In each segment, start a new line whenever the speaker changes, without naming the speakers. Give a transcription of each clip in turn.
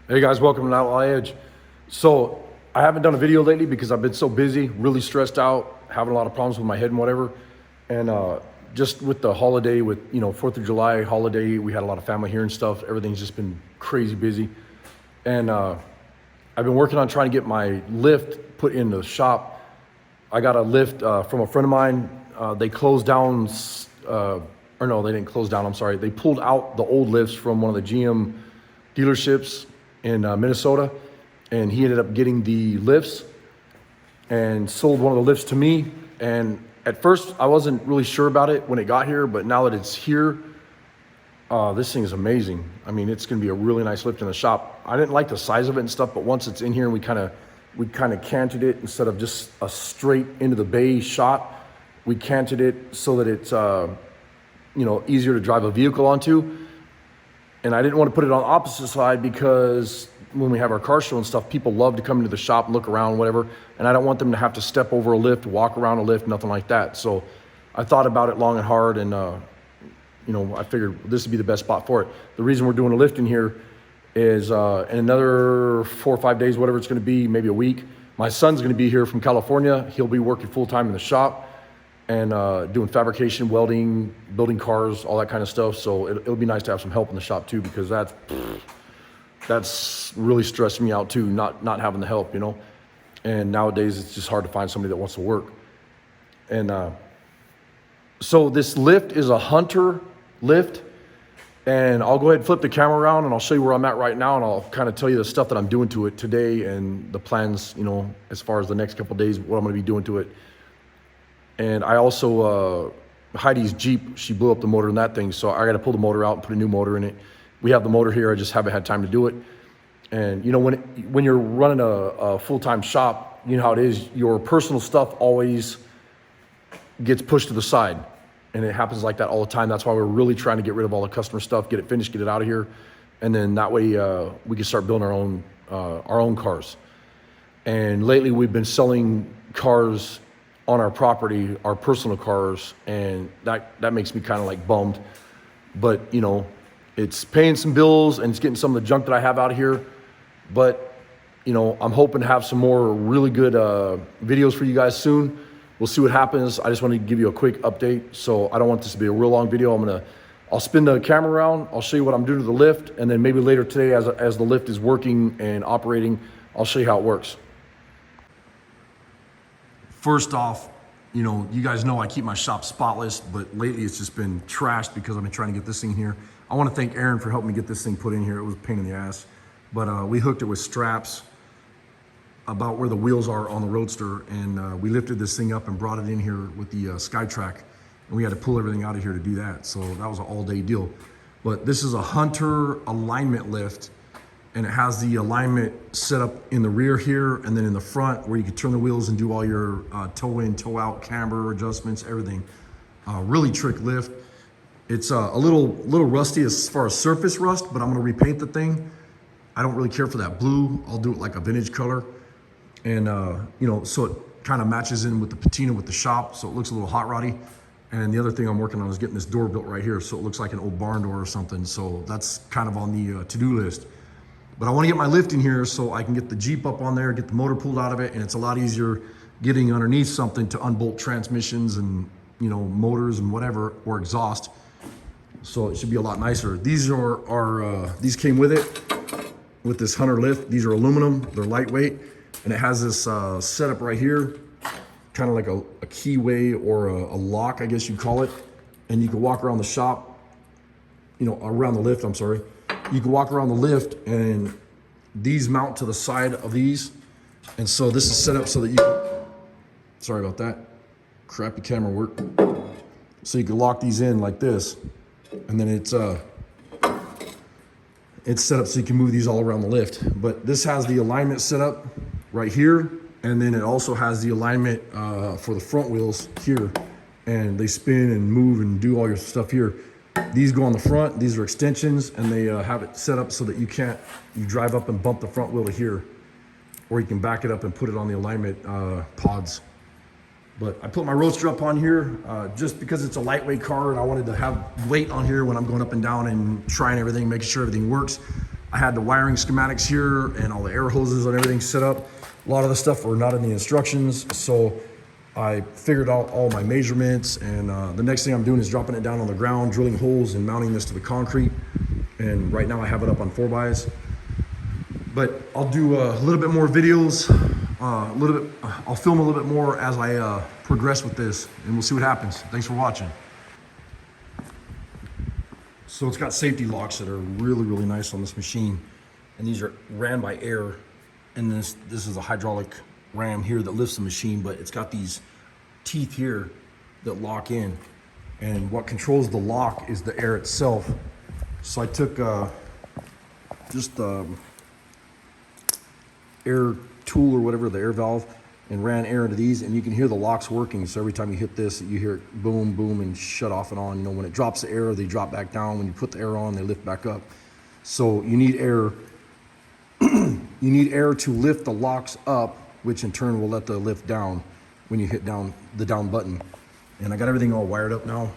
Hey guys, welcome to Outlaw Edge. So I haven't done a video lately because I've been so busy, really stressed out, having a lot of problems with my head and whatever. And just with the holiday, with 4th of July holiday, we had a lot of family here and stuff. Everything's just been crazy busy. And I've been working on trying to get my lift put in the shop. I got a lift from a friend of mine. They closed down, or no, they didn't close down, I'm sorry. They pulled out the old lifts from one of the GM dealerships in Minnesota, and he ended up getting the lifts and sold one of the lifts to me. And at first I wasn't really sure about it when it got here, but now that it's here, this thing is amazing. I mean, it's gonna be a really nice lift in the shop. I didn't like the size of it and stuff, but once it's in here and we kind of canted it instead of just a straight into the bay shot, we canted it so that it's easier to drive a vehicle onto. And I didn't want to put it on the opposite side because when we have our car show and stuff, people love to come into the shop and look around, whatever. And I don't want them to have to step over a lift, walk around a lift, nothing like that. So I thought about it long and hard, and I figured this would be the best spot for it. The reason we're doing a lift in here is in another 4 or 5 days, whatever it's going to be, maybe a week, my son's going to be here from California. He'll be working full time in the shop and doing fabrication, welding, building cars, all that kind of stuff. So it'll be nice to have some help in the shop too, because that's really stressing me out too, not having the help, And nowadays it's just hard to find somebody that wants to work. And so this lift is a Hunter lift, and I'll go ahead and flip the camera around and I'll show you where I'm at right now, and I'll kind of tell you the stuff that I'm doing to it today and the plans, as far as the next couple of days, what I'm going to be doing to it. And I also, Heidi's Jeep, she blew up the motor in that thing, so I got to pull the motor out and put a new motor in it. We have the motor here, I just haven't had time to do it. And when you're running a full-time shop, you know how it is, your personal stuff always gets pushed to the side. And it happens like that all the time. That's why we're really trying to get rid of all the customer stuff, get it finished, get it out of here. And then that way we can start building our own cars. And lately we've been selling cars on our property, our personal cars, and that makes me kind of like bummed. But it's paying some bills and it's getting some of the junk that I have out of here. But I'm hoping to have some more really good videos for you guys soon. We'll see what happens. I just want to give you a quick update, so I don't want this to be a real long video. I'll spin the camera around, I'll show you what I'm doing to the lift, and then maybe later today as the lift is working and operating, I'll show you how it works. First off, you guys know I keep my shop spotless, but lately it's just been trashed because I've been trying to get this thing here. I want to thank Aaron for helping me get this thing put in here. It was a pain in the ass, but we hooked it with straps about where the wheels are on the Roadster, and we lifted this thing up and brought it in here with the SkyTrack, and we had to pull everything out of here to do that. So that was an all-day deal. But this is a Hunter alignment lift, and it has the alignment set up in the rear here and then in the front where you can turn the wheels and do all your toe in, toe out, camber adjustments, everything. Really trick lift. It's a little rusty as far as surface rust, but I'm gonna repaint the thing. I don't really care for that blue. I'll do it like a vintage color. And so it kind of matches in with the patina with the shop, so it looks a little hot roddy. And the other thing I'm working on is getting this door built right here so it looks like an old barn door or something. So that's kind of on the to-do list. But I want to get my lift in here so I can get the Jeep up on there, get the motor pulled out of it, and it's a lot easier getting underneath something to unbolt transmissions and motors and whatever, or exhaust. So it should be a lot nicer. These these came with it, with this Hunter lift. These are aluminum, they're lightweight, and it has this setup right here, kind of like a keyway or a lock, I guess you'd call it. And you can walk around the shop, around the lift, I'm sorry. You can walk around the lift and these mount to the side of these. And so this is set up so that you can, sorry about that, crappy camera work. So you can lock these in like this. And then it's set up so you can move these all around the lift. But this has the alignment set up right here. And then it also has the alignment for the front wheels here. And they spin and move and do all your stuff here. These go on the front, these are extensions, and they have it set up so that you drive up and bump the front wheel to here, or you can back it up and put it on the alignment pods. But I put my Roadster up on here just because it's a lightweight car and I wanted to have weight on here when I'm going up and down and trying everything, making sure everything works. I had the wiring schematics here and all the air hoses and everything set up. A lot of the stuff were not in the instructions, so I figured out all my measurements, and the next thing I'm doing is dropping it down on the ground, drilling holes and mounting this to the concrete. And right now I have it up on 4x. But I'll do a little bit more videos, I'll film a little bit more as I progress with this, and we'll see what happens. Thanks for watching. So it's got safety locks that are really, really nice on this machine. And these are ran by air. And this is a hydraulic ram here that lifts the machine, but it's got these teeth here that lock in. And what controls the lock is the air itself. So I took just the air tool or whatever, the air valve, and ran air into these, and you can hear the locks working. So every time you hit this, you hear it boom, boom, and shut off and on. You know, when it drops the air, they drop back down. When you put the air on, they lift back up. So you need air. You need air to lift the locks up, which in turn will let the lift down when you hit down the down button. And I got everything all wired up now.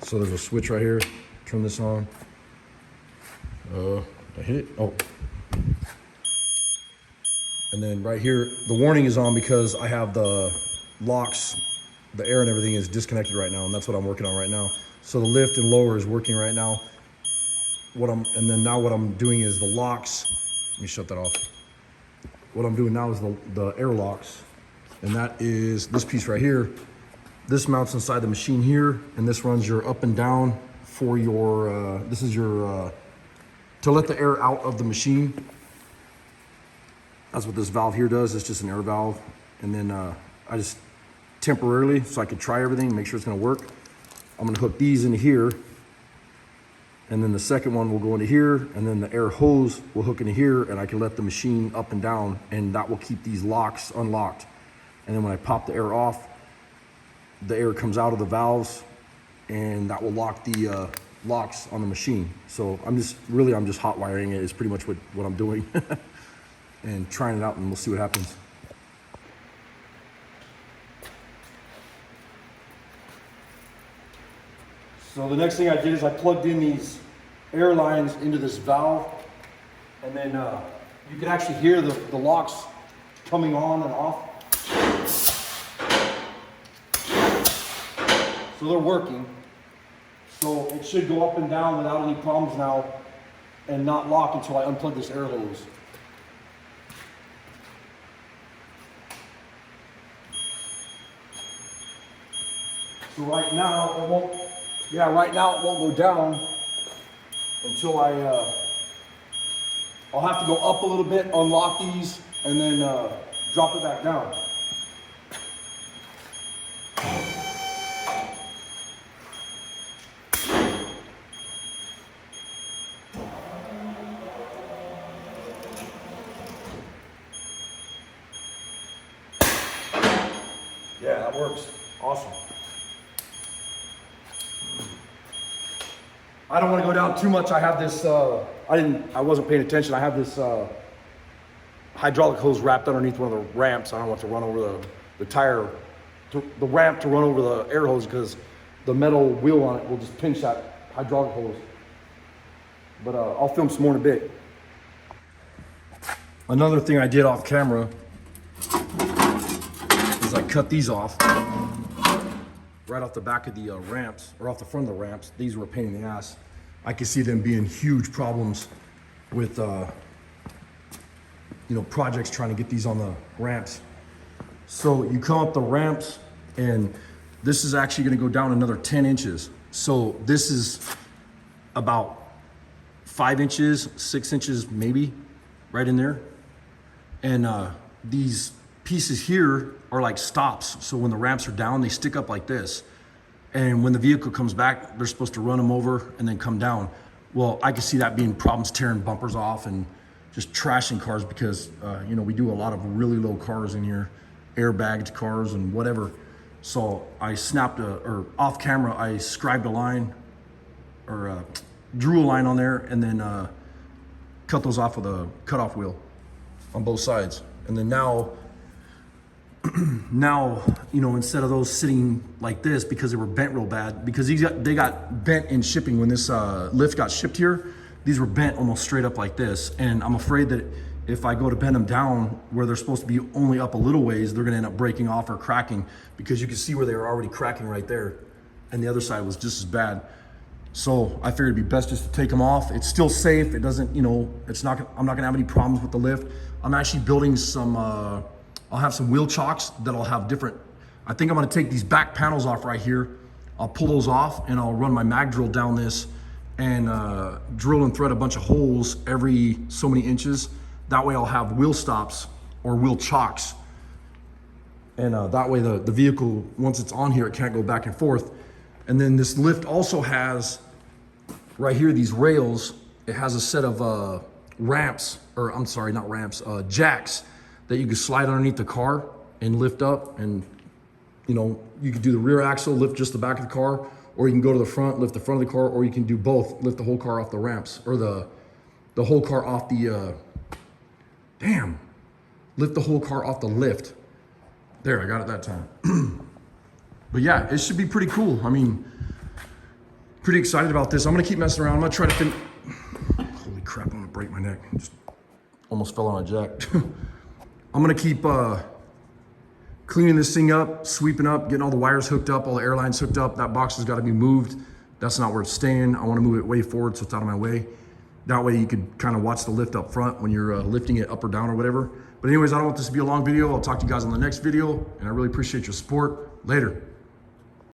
So there's a switch right here. Turn this on. I hit it. Oh. And then right here, the warning is on because I have the locks, the air and everything is disconnected right now, and that's what I'm working on right now. So the lift and lower is working right now. And then now what I'm doing is the locks. Let me shut that off. What I'm doing now is the air locks, and that is this piece right here. This mounts inside the machine here, and this runs your up and down for your, this is your, to let the air out of the machine. That's what this valve here does. It's just an air valve. And then I just temporarily, so I could try everything, make sure it's gonna work, I'm gonna hook these into here. And then the second one will go into here, and then the air hose will hook into here, and I can let the machine up and down, and that will keep these locks unlocked. And then when I pop the air off, the air comes out of the valves, and that will lock the locks on the machine. So I'm just hot wiring it is pretty much what I'm doing. And trying it out, and we'll see what happens. So the next thing I did is I plugged in these air lines into this valve, and then you can actually hear the locks coming on and off. So they're working. So it should go up and down without any problems now and not lock until I unplug this air hose. So right now it won't go down until I'll have to go up a little bit, unlock these, and then drop it back down. Yeah, that works. Awesome. I don't want to go down too much. I have this, I wasn't paying attention. I have this hydraulic hose wrapped underneath one of the ramps. I don't want to run over the tire, the ramp to run over the air hose, because the metal wheel on it will just pinch that hydraulic hose. But I'll film some more in a bit. Another thing I did off camera is I cut these off. Right off the back of the ramps, or off the front of the ramps. These were a pain in the ass. I could see them being huge problems with projects trying to get these on the ramps. So you come up the ramps, and this is actually going to go down another 10 inches. So this is about 5 inches, 6 inches maybe, right in there. And these pieces here are like stops. So when the ramps are down, they stick up like this. And when the vehicle comes back, they're supposed to run them over and then come down. Well, I can see that being problems, tearing bumpers off and just trashing cars, because we do a lot of really low cars in here, airbagged cars and whatever. So I snapped off camera, I scribed a line, or drew a line on there, and then cut those off with a cutoff wheel on both sides. And then now, instead of those sitting like this, because they were bent real bad, because they got bent in shipping when this lift got shipped here, these were bent almost straight up like this. And I'm afraid that if I go to bend them down where they're supposed to be only up a little ways, they're gonna end up breaking off or cracking, because you can see where they were already cracking right there. And the other side was just as bad. So I figured it'd be best just to take them off. It's still safe. It doesn't, you know, I'm not gonna have any problems with the lift. I'm actually building some, I'll have some wheel chocks that'll have different, I think I'm gonna take these back panels off right here. I'll pull those off and I'll run my mag drill down this and drill and thread a bunch of holes every so many inches. That way I'll have wheel stops or wheel chocks. And that way the vehicle, once it's on here, it can't go back and forth. And then this lift also has, right here, these rails. It has a set of ramps, or I'm sorry, not ramps, jacks that you can slide underneath the car and lift up. And, you know, you could do the rear axle, lift just the back of the car, or you can go to the front, lift the front of the car, or you can do both, lift the whole car off the ramps, or the whole car off the, lift the whole car off the lift. There, I got it that time. But yeah, it should be pretty cool. I mean, pretty excited about this. I'm gonna keep messing around. I'm gonna try to holy crap, I'm gonna break my neck. Just almost fell on a jack. I'm gonna keep cleaning this thing up, sweeping up, getting all the wires hooked up, all the air lines hooked up. That box has gotta be moved. That's not where it's staying. I wanna move it way forward so it's out of my way. That way you could kind of watch the lift up front when you're lifting it up or down or whatever. But anyways, I don't want this to be a long video. I'll talk to you guys on the next video, and I really appreciate your support. Later.